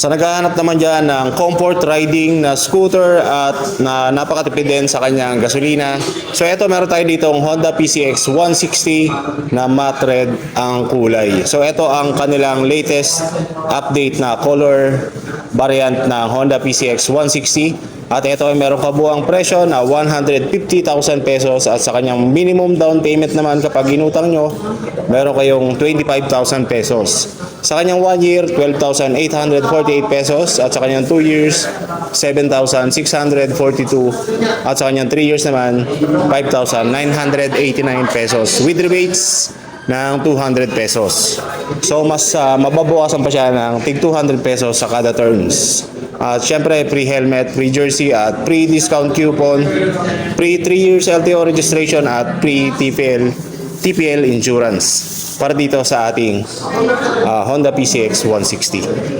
Sa naghahanap naman dyan ng comfort riding na scooter at na napakatipid din sa kanyang gasolina. So ito, meron tayo ditong Honda PCX 160 na matte red ang kulay. So ito ang kanilang latest update na color variant ng Honda PCX 160. At ito ay meron kabuang presyo na 150,000 pesos at sa kanyang minimum down payment naman kapag inutang nyo, meron kayong 25,000 pesos. Sa kanyang 1 year, 12,848 pesos at sa kanyang 2 years, 7,642 at sa kanyang 3 years naman, 5,989 pesos with rebates ng 200 pesos. So mas mababawasan pa siya ng tig 200 pesos sa kada terms. At syempre, free helmet, free jersey at free discount coupon, free 3 years LTO registration at free TPL insurance para dito sa ating Honda PCX 160.